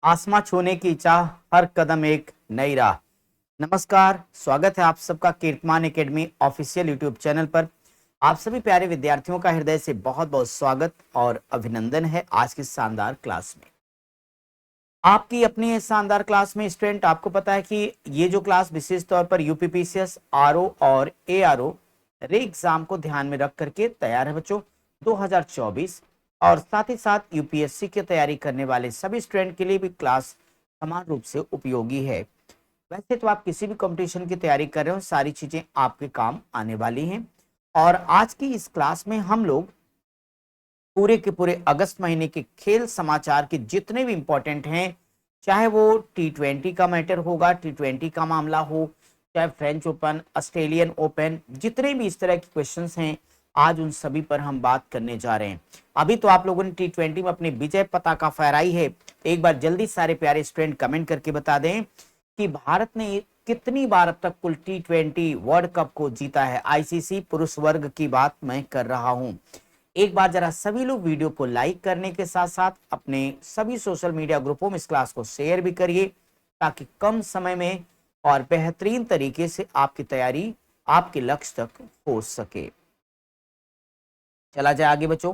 आसमां छूने की चाह, हर कदम एक नई राह। नमस्कार, स्वागत है आप सबका Kirtiman academy official YouTube channel पर। आप सभी प्यारे विद्यार्थियों का हृदय से बहुत बहुत स्वागत और अभिनंदन है आज की शानदार क्लास में। आपकी अपनी इस शानदार क्लास में स्टूडेंट, आपको पता है कि ये जो क्लास विशेष तौर पर यूपीपीसीएस, आरओ और एआरओ रे एग्जाम को ध्यान में रख करके तैयार है बच्चों 2024, और साथ ही साथ यूपीएससी की तैयारी करने वाले सभी स्टूडेंट के लिए भी क्लास समान रूप से उपयोगी है। वैसे तो आप किसी भी कंपटीशन की तैयारी कर रहे हो, सारी चीजें आपके काम आने वाली हैं। और आज की इस क्लास में हम लोग पूरे के पूरे अगस्त महीने के खेल समाचार के जितने भी इंपॉर्टेंट हैं, चाहे वो T20 का मैटर होगा, T20 का मामला हो, चाहे फ्रेंच ओपन, ऑस्ट्रेलियन ओपन, जितने भी इस तरह के क्वेश्चंस हैं, आज उन सभी पर हम बात करने जा रहे हैं। अभी तो आप लोगों ने T20 में अपनी विजय पताका फहराई है। एक बार जल्दी सारे प्यारे स्टूडेंट कमेंट करके बता दें कि भारत ने कितनी बार अब तक कुल T20 वर्ल्ड कप को जीता है। आईसीसी पुरुष वर्ग की बात मैं कर रहा हूं। एक बार जरा सभी लोग वीडियो को लाइक करने के साथ साथ अपने सभी सोशल मीडिया ग्रुपों में इस क्लास को शेयर भी करिए, ताकि कम समय में और बेहतरीन तरीके से आपकी तैयारी आपके लक्ष्य तक पहुंच सके। चला जाए आगे बच्चों।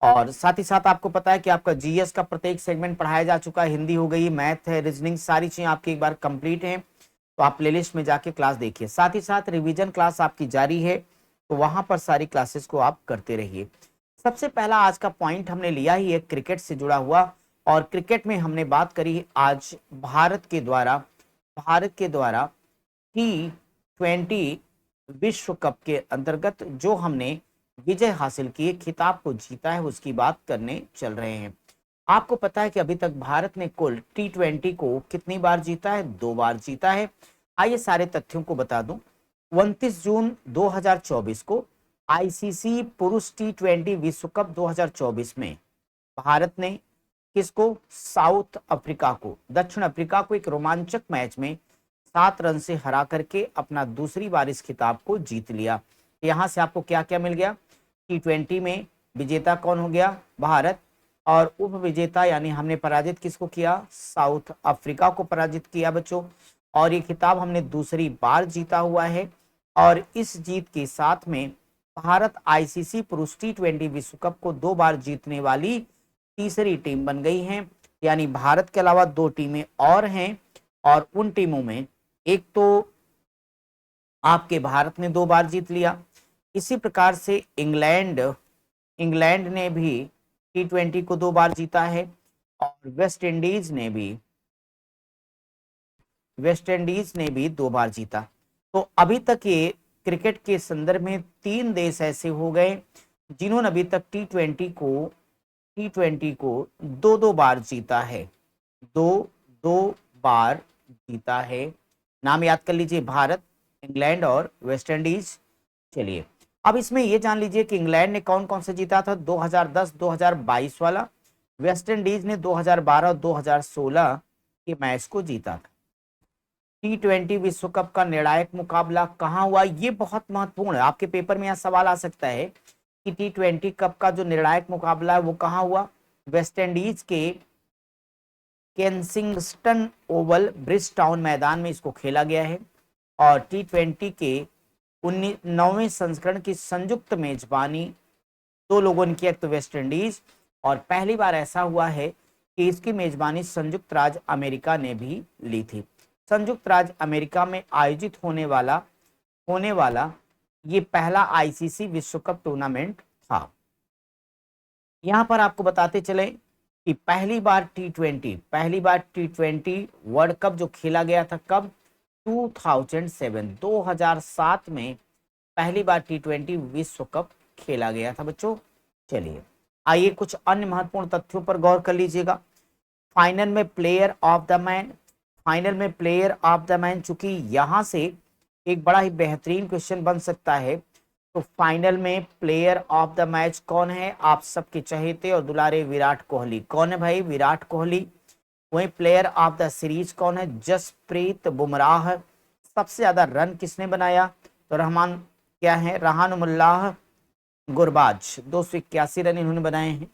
और साथ ही साथ आपको पता है कि आपका जीएस का प्रत्येक सेगमेंट पढ़ाया जा चुका है। हिंदी हो गई, मैथ है, रीजनिंग, सारी चीजें आपकी एक बार कंप्लीट है। तो आप प्लेलिस्ट में जाके क्लास देखिए। साथ ही साथ रिवीजन क्लास आपकी जारी है, तो वहां पर सारी क्लासेस को आप करते रहिए। सबसे पहला आज का पॉइंट हमने लिया ही है क्रिकेट से जुड़ा हुआ, और क्रिकेट में हमने बात करी आज भारत के द्वारा T20 विश्व कप के अंतर्गत जो हमने विजय हासिल की है, खिताब को जीता है, उसकी बात करने चल रहे हैं। आपको पता है कि अभी तक भारत ने कुल T20 को कितनी बार जीता है? 2 बार जीता है। आइए सारे तथ्यों को बता दूं। 29 जून 2024 को आईसीसी पुरुष T20 विश्व कप 2024 में भारत ने किसको? साउथ अफ्रीका को, दक्षिण अफ्रीका को एक रोमांचक मैच में 7 रन से हरा करके अपना दूसरी बार इस खिताब को जीत लिया। यहां से आपको क्या क्या मिल गया? T20 में विजेता कौन हो गया? भारत। और उप विजेता यानी हमने पराजित किसको किया? साउथ अफ्रीका को पराजित किया बच्चों। और ये खिताब हमने दूसरी बार जीता हुआ है। और इस जीत के साथ में भारत आईसीसी पुरुष T20 विश्व कप को 2 बार जीतने वाली तीसरी टीम बन गई है। यानी भारत के अलावा 2 टीमें और हैं, और उन टीमों में एक तो आपके भारत ने 2 बार जीत लिया। इसी प्रकार से इंग्लैंड ने भी T20 को 2 बार जीता है, और वेस्ट इंडीज ने भी 2 बार जीता। तो अभी तक ये क्रिकेट के संदर्भ में 3 देश ऐसे हो गए जिन्होंने अभी तक T20 को 2-2 बार जीता है। 2-2 बार जीता है। नाम याद कर लीजिए, भारत, इंग्लैंड और वेस्ट इंडीज। चलिए अब इसमें यह जान लीजिए कि इंग्लैंड ने कौन कौन से जीता था? 2010 2022 वाला। वेस्ट इंडीज ने 2012 और 2016 के मैच को जीता था। T20 विश्व कप का निर्णायक मुकाबला कहां हुआ? ये बहुत महत्वपूर्ण है, आपके पेपर में यह सवाल आ सकता है कि T20 कप का जो निर्णायक मुकाबला है वो कहां हुआ? वेस्ट इंडीज के केंसिंगटन ओवल ब्रिज टाउन मैदान में इसको खेला गया है। और T20 के 9वें संस्करण की संयुक्त मेजबानी 2 लोगों ने की, एक तो वेस्ट इंडीज, और पहली बार ऐसा हुआ है कि इसकी मेजबानी संयुक्त राज्य अमेरिका ने भी ली थी। संयुक्त राज्य अमेरिका में आयोजित होने वाला ये पहला आईसीसी विश्व कप टूर्नामेंट था। यहां पर आपको बताते चले कि पहली बार T20 वर्ल्ड कप जो खेला गया था कब? 2007 में पहली बार T20 विश्व कप खेला गया था बच्चों। चलिए आइए कुछ अन्य महत्वपूर्ण तथ्यों पर गौर कर लीजिएगा। फाइनल में प्लेयर ऑफ द मैन, चूंकि यहां से एक बड़ा ही बेहतरीन क्वेश्चन बन सकता है। तो फाइनल में प्लेयर ऑफ द मैच कौन है? आप सबके चहेते और दुलारे विराट कोहली। कौन है भाई? विराट कोहली। वहीं प्लेयर ऑफ द सीरीज कौन है? जसप्रीत बुमराह। सबसे ज्यादा रन किसने बनाया? तो रहानुमुल्लाह गुरबाज, 281 रन इन्होंने बनाए हैं।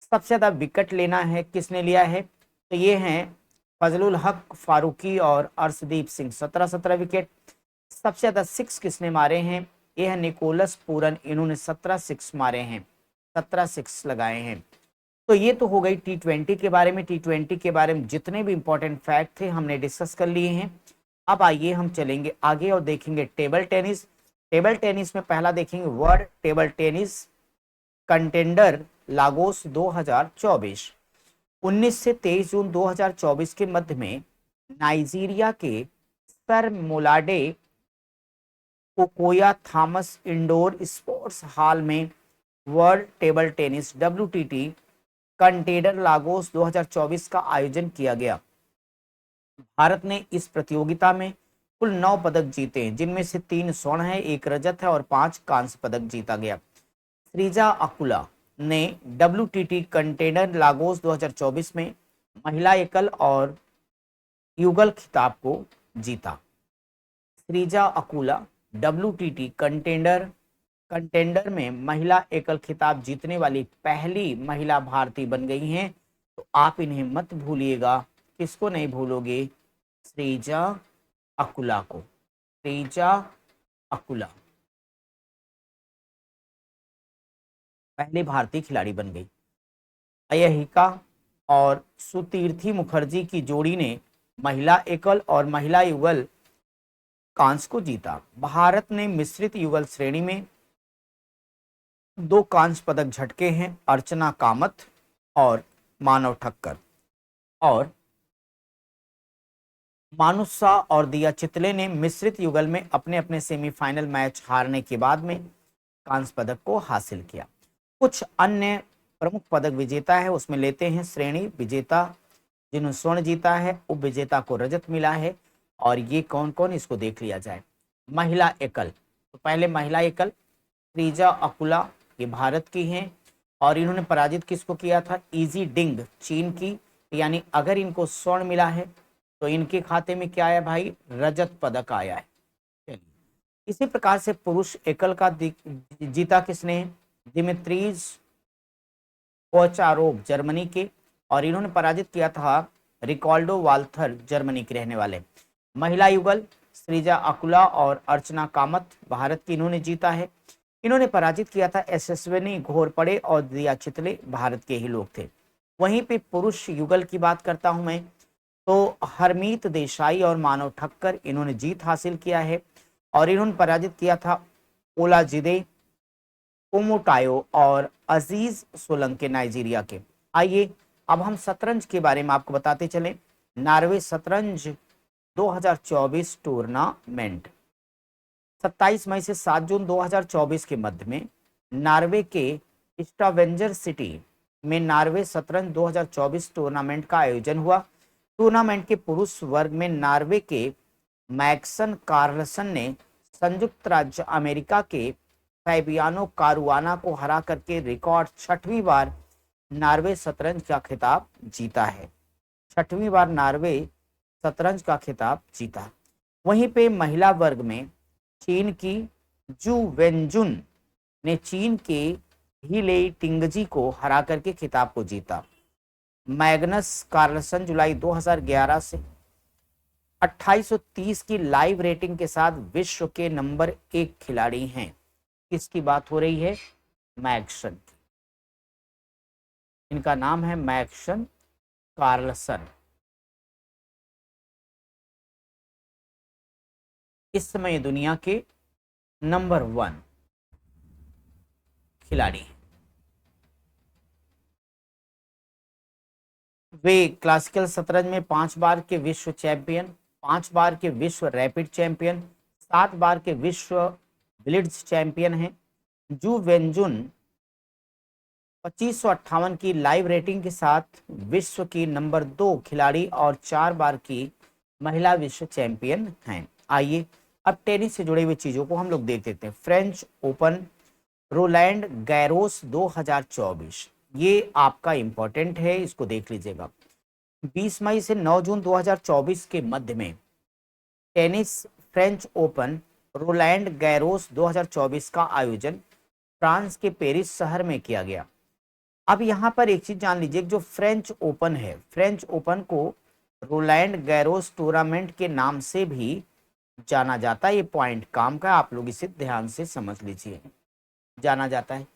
सबसे ज्यादा विकेट लेना है किसने लिया है? तो ये हैं फजलुल हक फारूकी और अर्शदीप सिंह, 17-17 विकेट। सबसे ज्यादा सिक्स किसने मारे हैं? ये है निकोलस पूरन, इन्होंने 17 सिक्स मारे हैं, 17 सिक्स लगाए हैं। तो ये तो हो गई T20 के बारे में। T20 के बारे में जितने भी इंपॉर्टेंट फैक्ट थे हमने डिस्कस कर लिए हैं। अब आइए हम चलेंगे आगे और देखेंगे टेबल टेनिस। टेबल टेनिस में पहला देखेंगे world table tennis contender Lagos 2024। 19 से 23 जून 2024 के मध्य में नाइजीरिया के sir Molade Kokoya Thomas indoor sports hall में world table tennis WTT contender Lagos 2024 का आयोजन किया गया। भारत ने इस प्रतियोगिता में कुल 9 पदक जीते हैं, जिनमें से 3 स्वर्ण है, 1 रजत है और 5 कांस्य पदक जीता गया। श्रीजा अकुला ने WTT कंटेनर लागोस 2024 में महिला एकल और युगल खिताब को जीता। श्रीजा अकुला WTT कंटेंडर में महिला एकल खिताब जीतने वाली पहली महिला भारतीय बन गई हैं। तो आप इन्हें मत भूलिएगा। किसको नहीं भूलोगे? श्रीजा अकुला को। श्रीजा अकुला पहली भारतीय खिलाड़ी बन गई। अयहिका और सुतीर्थी मुखर्जी की जोड़ी ने महिला एकल और महिला युगल कांस्य को जीता। भारत ने मिश्रित युगल श्रेणी में 2 कांस्य पदक झटके हैं, अर्चना कामत और मानव ठक्कर। और मानुषा और दिया चितले ने मिश्रित युगल में अपने अपने सेमीफाइनल मैच हारने के बाद में कांस्य पदक को हासिल किया। कुछ अन्य प्रमुख पदक विजेता है, उसमें लेते हैं श्रेणी विजेता जिन्होंने स्वर्ण जीता है, उप विजेता को रजत मिला है। और ये कौन कौन, इसको देख लिया जाए। महिला एकल, तो पहले महिला एकल श्रीजा अकुला, ये भारत की हैं और इन्होंने पराजित किसको किया था? इजी डिंग, चीन की। यानी अगर इनको स्वर्ण मिला है तो इनके खाते में क्या आया भाई? रजत पदक आया है। चलिए, इसी प्रकार से पुरुष एकल का जीता किसने? दिमित्रीज कोचारोव, जर्मनी के, और इन्होंने पराजित किया था रिकॉल्डो वाल्थर, जर्मनी के रहने वाले। महिला युगल श्रीजा अकुला और अर्चना कामत, भारत की, इन्होंने जीता है। इन्होंने पराजित किया था यशस्विनी घोरपड़े और दिया चितले, भारत के ही लोग थे। वहीं पे पुरुष युगल की बात करता हूं मैं, तो हरमीत देसाई और मानव ठक्कर, इन्होंने जीत हासिल किया है और इन्होंने पराजित किया था ओलाजिदे ओमोटायो और अजीज सोलंके, नाइजीरिया के। आइए अब हम शतरंज के बारे में आपको बताते चलें। नॉर्वे शतरंज 2024 टूर्नामेंट 27 मई से 7 जून 2024 के मध्य में नॉर्वे के स्टावेंजर सिटी में नॉर्वे शतरंज 2024 टूर्नामेंट का आयोजन हुआ। टूर्नामेंट के पुरुष वर्ग में नॉर्वे के मैक्सन कार्लसन ने संयुक्त राज्य अमेरिका के फैबियानो कारुआना को हरा करके रिकॉर्ड 6वीं बार नॉर्वे शतरंज का खिताब जीता है। 6वीं बार नॉर्वे शतरंज का खिताब जीता। वहीं पे महिला वर्ग में चीन की जू वेंजुन ने चीन के हीले टिंगजी को हरा करके खिताब को जीता। मैग्नस कार्लसन जुलाई 2011 से 2830 की लाइव रेटिंग के साथ विश्व के नंबर 1 खिलाड़ी हैं। किसकी बात हो रही है? मैग्सन की। इनका नाम है मैग्सन कार्लसन। इस समय दुनिया के नंबर 1 खिलाड़ी हैं। वे क्लासिकल शतरंज में 5 बार के विश्व चैंपियन, 5 बार के विश्व रैपिड चैंपियन, 7 बार के विश्व ब्लिट्ज चैंपियन हैं। जू वेंजुन 2558 की लाइव रेटिंग के साथ विश्व की नंबर 2 खिलाड़ी और 4 बार की महिला विश्व चैंपियन हैं। आइए अब टेनिस से जुड़े हुए चीजों को हम लोग देख लेते हैं। फ्रेंच ओपन रोलैंड गैरोस 2024, ये आपका इंपॉर्टेंट है, इसको देख लीजिएगा। 20 मई से 9 जून 2024 के मध्य में tennis French open Rowland Garros 2024 का आयोजन फ्रांस के पेरिस शहर में किया गया। अब यहाँ पर एक चीज जान लीजिए, जो फ्रेंच ओपन है, फ्रेंच ओपन को रोलैंड गैरोस टूर्नामेंट के नाम से भी जाना जाता है। ये पॉइंट काम का, आप लोग इसे ध्यान से समझ लीजिए। जाना जाता है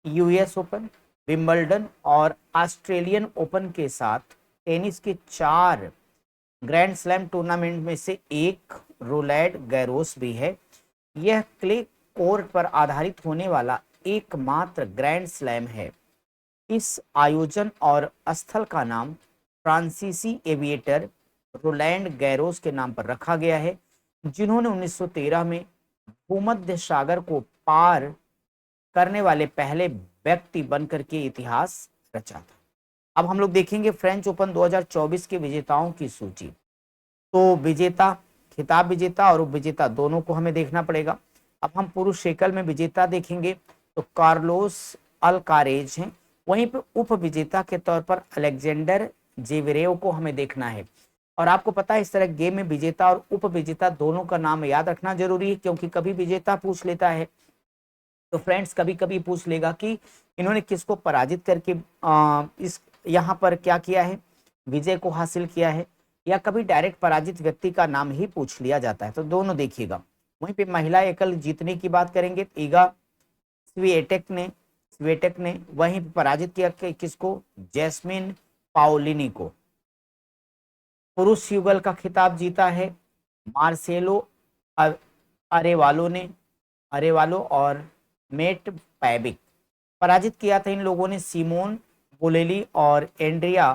यूएस ओपन, विंबलडन और ऑस्ट्रेलियन ओपन के साथ टेनिस के 4 ग्रैंड स्लैम टूर्नामेंट में से एक रोलैंड गैरोस भी है। यह क्ले कोर्ट पर आधारित होने वाला एकमात्र ग्रैंड स्लैम है। इस आयोजन और स्थल का नाम फ्रांसीसी एविएटर रोलैंड गैरोस के नाम पर रखा गया है, जिन्होंने 1913 में भूमध्य सागर को पार करने वाले पहले व्यक्ति बनकर के इतिहास रचा था। अब हम लोग देखेंगे फ्रेंच ओपन 2024 के विजेताओं की सूची। तो विजेता, खिताब विजेता और उप विजेता दोनों को हमें देखना पड़ेगा। अब हम पुरुष एकल में विजेता देखेंगे तो कार्लोस अल्कारेज हैं। वहीं पर उप विजेता के तौर पर अलेक्जेंडर जेवरेव को हमें देखना है। और आपको पता है इस तरह गेम में विजेता और उप विजेता दोनों का नाम याद रखना जरूरी है, क्योंकि कभी विजेता पूछ लेता है तो फ्रेंड्स कभी कभी पूछ लेगा कि इन्होंने किसको पराजित करके इस यहाँ पर क्या किया है, विजय को हासिल किया है, या कभी डायरेक्ट पराजित व्यक्ति का नाम ही पूछ लिया जाता है। तो दोनों देखिएगा। वहीं पे महिला एकल जीतने की बात करेंगे, ईगा स्वीटेक ने वहीं पे पराजित किया किसको, जैस्मिन पाओलिनी को। पुरुष युगल का खिताब जीता है मार्सेलो अरेवालो और मेट पैबिक। पराजित किया था इन लोगों ने सिमोन बोलेली और एंड्रिया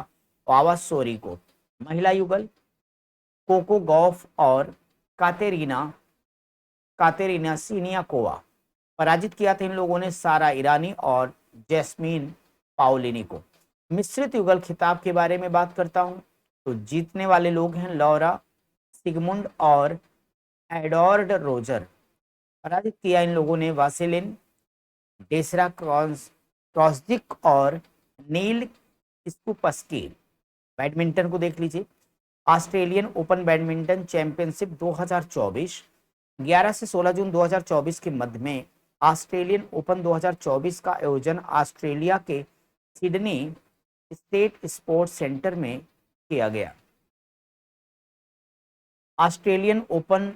वावासोरी को। महिला युगल कोको गॉफ और कातेरिना सिनियाकोवा। पराजित किया था इन लोगों ने सारा ईरानी और जैस्मीन पाओलिनी को। मिश्रित युगल खिताब के बारे में बात करता हूं तो जीतने वाले लोग हैं लौरा सिगमुंड और एडोर्ड रोजर। पराजित किया इन लोगों ने वासेलिन डेसरा क्रॉसदिक और नील स्पुपस्की। बैडमिंटन को देख लीजिए, ऑस्ट्रेलियन ओपन बैडमिंटन चैंपियनशिप 2024 11 से 16 जून 2024 के मध्य में ऑस्ट्रेलियन ओपन 2024 का आयोजन ऑस्ट्रेलिया के सिडनी स्टेट स्पोर्ट्स सेंटर में किया गया। ऑस्ट्रेलियन ओपन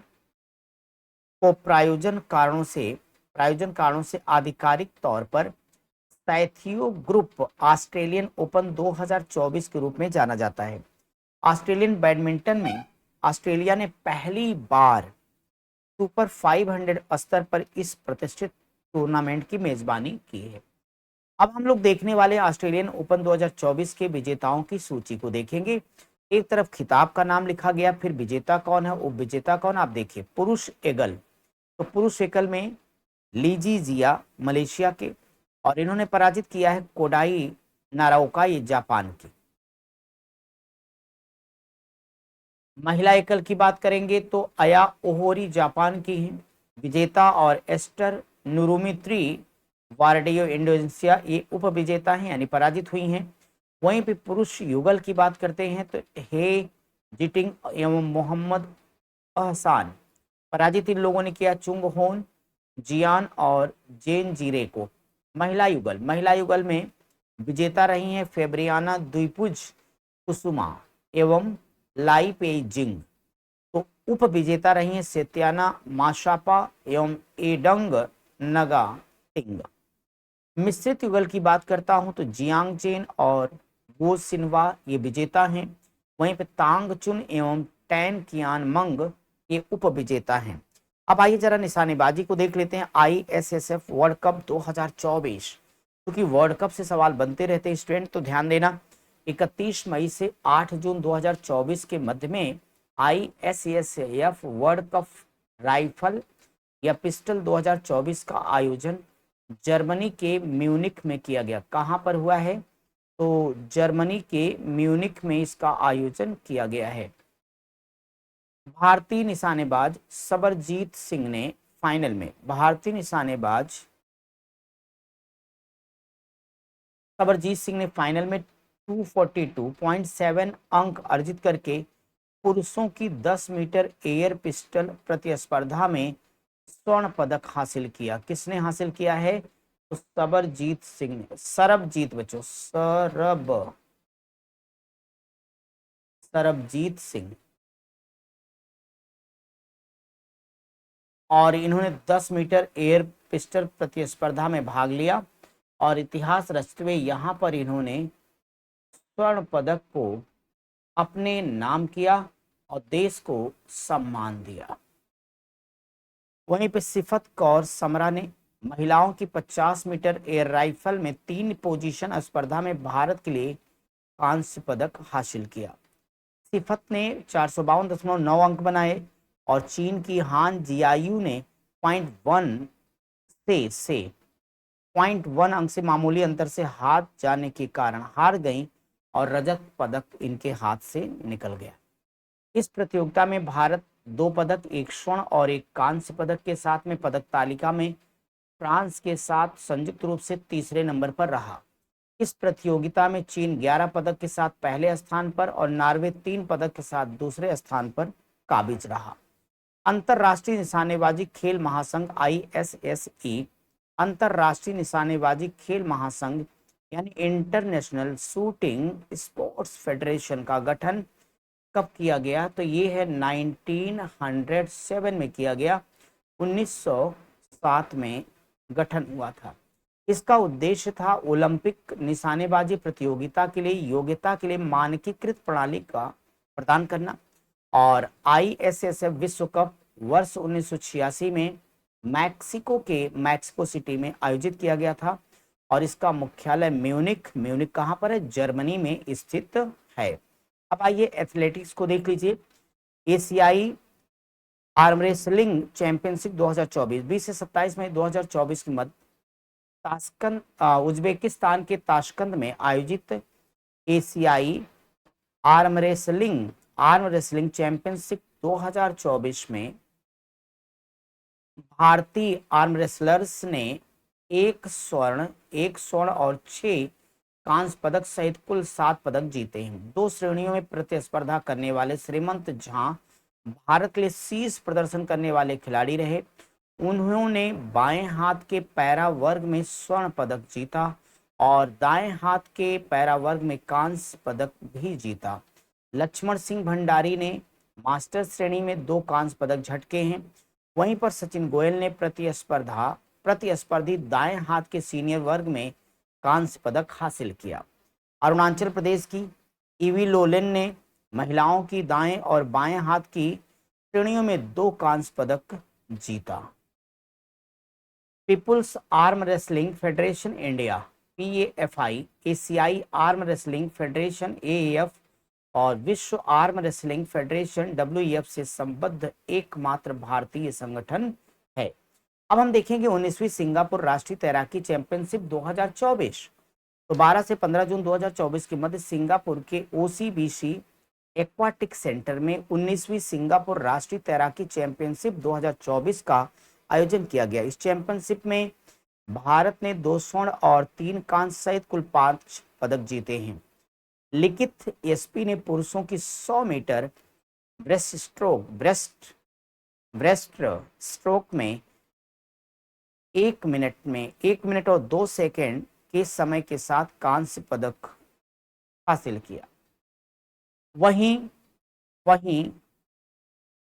को प्रायोजन कारणों से आधिकारिक तौर पर सैथियो ग्रुप ऑस्ट्रेलियन ओपन 2024 के रूप में जाना जाता है। ऑस्ट्रेलियन बैडमिंटन में ऑस्ट्रेलिया ने पहली बार सुपर 500 स्तर पर इस प्रतिष्ठित टूर्नामेंट की मेजबानी की है। अब हम लोग देखने वाले ऑस्ट्रेलियन ओपन 2024 के विजेताओं की सूची को देखेंगे। एक तरफ खिताब का नाम लिखा गया, फिर विजेता कौन है, उप विजेता कौन। आप देखिए पुरुष एकल, तो पुरुष एकल में लीजी जिया मलेशिया के, और इन्होंने पराजित किया है कोडाई नाराओका, ये जापान की। महिला एकल की बात करेंगे तो अया ओहोरी जापान की हैं विजेता, और एस्टर नुरुमित्री वारडियो इंडोनेशिया ये उप विजेता हैं यानी पराजित हुई हैं। वहीं पे पुरुष युगल की बात करते हैं तो हे जिटिंग एवं मोहम्मद अहसान। पराजित इन लोगों ने किया चुंग होन, जियान और जेन जीरे को। महिला युगल में विजेता रही हैं फेब्रियाना द्विपुज कुसुमा एवं लाई पेइजिंग। तो उप विजेता रही हैं सेत्याना माशापा एवं एडंग नगा टिंग। मिश्रित युगल की बात करता हूं तो जियांग चेन और गो सिन्वा ये विजेता हैं। वहीं पे तांग चुन एवं टैन कियान मंग ये उप विजेता हैं। अब आइए जरा निशानेबाजी को देख लेते हैं। ISSF वर्ल्ड कप 2024, क्योंकि वर्ल्ड कप से सवाल बनते रहते हैं स्टूडेंट, तो ध्यान देना। 31 मई से 8 जून 2024 के मध्य में ISSF वर्ल्ड कप राइफल या पिस्टल 2024 का आयोजन जर्मनी के म्यूनिख में किया गया। कहां पर हुआ है, तो जर्मनी के म्यूनिख में इसका आयोजन किया गया है। भारतीय निशानेबाज सबरजीत सिंह ने फाइनल में सबरजीत सिंह ने फाइनल में 242.7 अंक अर्जित करके पुरुषों की 10 मीटर एयर पिस्टल प्रतिस्पर्धा में स्वर्ण पदक हासिल किया। किसने हासिल किया है, तो सरबजीत सिंह ने, सरबजीत बच्चों, सरबजीत सिंह, और इन्होंने 10 मीटर एयर पिस्टल प्रतिस्पर्धा में भाग लिया और इतिहास रचते हुए यहाँ पर इन्होंने स्वर्ण पदक को अपने नाम किया और देश को सम्मान दिया। वहीं पे सिफत कौर समरा ने महिलाओं की 50 मीटर एयर राइफल में 3 पोजीशन स्पर्धा में भारत के लिए कांस्य पदक हासिल किया। सिफत ने 452.9 अंक बनाए और चीन की हान जियायू ने .1 से 0.1 अंक से मामूली अंतर से हाथ जाने के कारण हार गईं और रजत पदक इनके हाथ से निकल गया। इस प्रतियोगिता में भारत 2 पदक, 1 स्वर्ण और 1 कांस्य पदक के साथ में पदक तालिका में फ्रांस के साथ संयुक्त रूप से तीसरे नंबर पर रहा। इस प्रतियोगिता में चीन 11 पदक के साथ पहले स्थान पर और नॉर्वे 3 पदक के साथ दूसरे स्थान पर काबिज रहा। अंतरराष्ट्रीय निशानेबाजी खेल महासंघ ISSE, अंतरराष्ट्रीय निशानेबाजी खेल महासंघ यानी इंटरनेशनल शूटिंग स्पोर्ट्स फेडरेशन का गठन कब किया गया? तो ये है 1907 में किया गया, 1907 में गठन हुआ था। इसका उद्देश्य था ओलंपिक निशानेबाजी प्रतियोगिता के लिए योग्यता के लिए मानकीकृत प्रणाली का प्रदान करना। और ISSF विश्व कप वर्ष 1986 में मैक्सिको सिटी में आयोजित किया गया था और इसका मुख्यालय म्यूनिख कहाँ पर है? जर्मनी में स्थित है। अब आइए एथलेटिक्स को देख लीजिए। एशियाई आर्म रेसलिंग चैंपियनशिप 2024 20 से 27 मई 2024 के मध्य ताशकंद उज्बेकिस्तान के ताशकंद में आयोजित एशियाई आर्म रेसलिंग चैंपियनशिप 2024 में भारतीय आर्म रेसलर्स ने 1 स्वर्ण और 6 कांस्य पदक सहित कुल 7 पदक जीते हैं। 2 श्रेणियों में प्रतिस्पर्धा करने वाले श्रीमंत झा भारत के लिए शीर्ष प्रदर्शन करने वाले खिलाड़ी रहे। उन्होंने बाएं हाथ के पैरा वर्ग में स्वर्ण पदक जीता और दाएं हाथ के पैरा वर्ग में कांस्य पदक भी जीता। लक्ष्मण सिंह भंडारी ने मास्टर श्रेणी में 2 कांस्य पदक झटके हैं। वहीं पर सचिन गोयल ने प्रतिस्पर्धी दाएं हाथ के सीनियर वर्ग में कांस्य पदक हासिल किया। अरुणाचल प्रदेश की ईवी लोलेन ने महिलाओं की दाएं और बाएं हाथ की श्रेणियों में 2 कांस्य पदक जीता। People's arm wrestling federation India PAFI, एशियाई आर्म रेसलिंग फेडरेशन AAF और विश्व आर्म रेसलिंग फेडरेशन WEF से संबद्ध एकमात्र भारतीय संगठन है। अब हम देखेंगे 19वीं सिंगापुर राष्ट्रीय तैराकी चैंपियनशिप 2024। तो 12 से 15 जून 2024 के मध्य सिंगापुर के OCBC एक्वाटिक सेंटर में 19वीं सिंगापुर राष्ट्रीय तैराकी चैंपियनशिप 2024 का आयोजन किया गया। इस चैंपियनशिप में भारत ने 2 स्वर्ण और 3 कांस्य सहित कुल 5 पदक जीते हैं। लिखित SP ने पुरुषों की 100 मीटर ब्रेस्ट स्ट्रोक में 1 मिनट और 2 सेकंड के समय के साथ कांस्य पदक हासिल किया। वहीं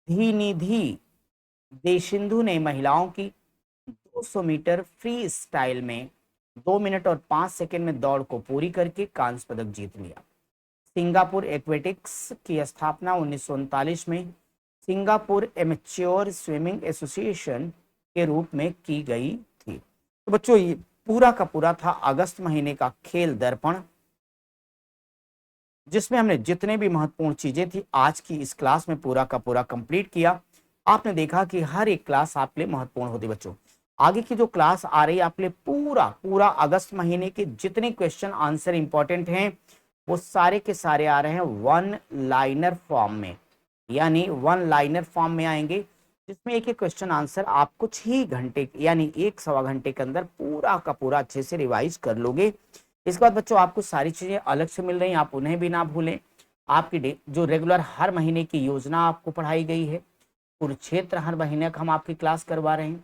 धीनिधि देशिंधु ने महिलाओं की 200 मीटर फ्री स्टाइल में 2 मिनट और 5 सेकंड में दौड़ को पूरी करके कांस्य पदक जीत लिया। सिंगापुर एक्वेटिक्स की स्थापना 1939 में सिंगापुर एमेच्योर स्विमिंग एसोसिएशन के रूप में की गई थी। तो बच्चों ये पूरा का पूरा था अगस्त महीने का खेल दर्पण, जिसमें हमने जितने भी महत्वपूर्ण चीजें थी आज की इस क्लास में पूरा का पूरा कंप्लीट किया। आपने देखा कि हर एक क्लास आपके लिए महत्वपूर्ण होती। बच्चों आगे की जो क्लास आ रही है आपके लिए पूरा अगस्त महीने के जितने क्वेश्चन आंसर इंपॉर्टेंट हैं वो सारे के सारे आ रहे हैं 1 लाइनर फॉर्म में, यानी 1 लाइनर फॉर्म में आएंगे, जिसमें एक एक क्वेश्चन आंसर आप कुछ ही घंटे यानी 1-1.25 घंटे के अंदर पूरा का पूरा अच्छे से रिवाइज कर लोगे। इसके बाद बच्चों आपको सारी चीजें अलग से मिल रही हैं, आप उन्हें भी ना भूलें। आपकी जो रेगुलर हर महीने की योजना आपको पढ़ाई गई है, कुरुक्षेत्र हर महीने का हम आपकी क्लास करवा रहे हैं।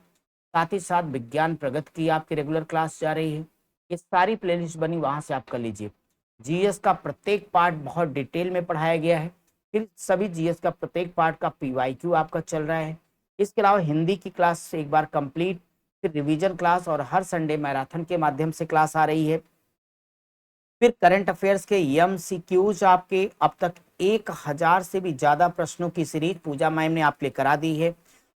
साथ ही साथ विज्ञान प्रगति की आपकी रेगुलर क्लास जा रही है। ये सारी प्लेलिस्ट बनी, वहां से आप कर लीजिए। जीएस का प्रत्येक पार्ट बहुत डिटेल में पढ़ाया गया है। फिर सभी जीएस का प्रत्येक पार्ट का पीवाईक्यू आपका चल रहा है। इसके अलावा हिंदी की क्लास एक बार कंप्लीट, फिर रिवीजन क्लास और हर संडे मैराथन के माध्यम से क्लास आ रही है। फिर करंट अफेयर्स के एमसीक्यूज आपके अब तक 1000 से भी ज्यादा प्रश्नों की सीरीज पूजा मैम ने आपके लिए करा दी है।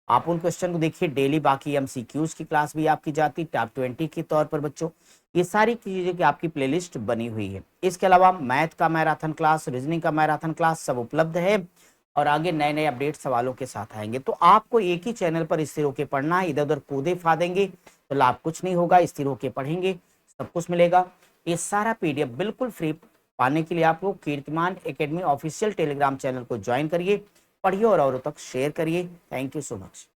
आप उन क्वेश्चन को देखिए डेली। बाकी एमसीक्यूज की क्लास भी आपकी जाती टॉप 20 के तौर पर बच्चों। ये सारी चीजें की आपकी प्लेलिस्ट बनी हुई है। इसके अलावा मैथ का मैराथन क्लास, रीजनिंग का मैराथन क्लास सब उपलब्ध है और आगे नए नए अपडेट सवालों के साथ आएंगे। तो आपको एक ही चैनल पर स्थिर होकर पढ़ना है, इधर उधर कूदे फादेंगे तो लाभ कुछ नहीं होगा। स्थिर होकर पढ़ेंगे सब कुछ मिलेगा। ये सारा पीडीएफ बिल्कुल फ्री पाने के लिए आप लोग कीर्तिमान एकेडमी ऑफिशियल टेलीग्राम चैनल को ज्वाइन करिए, पढ़िए और औरों तक शेयर करिए। Thank you so much.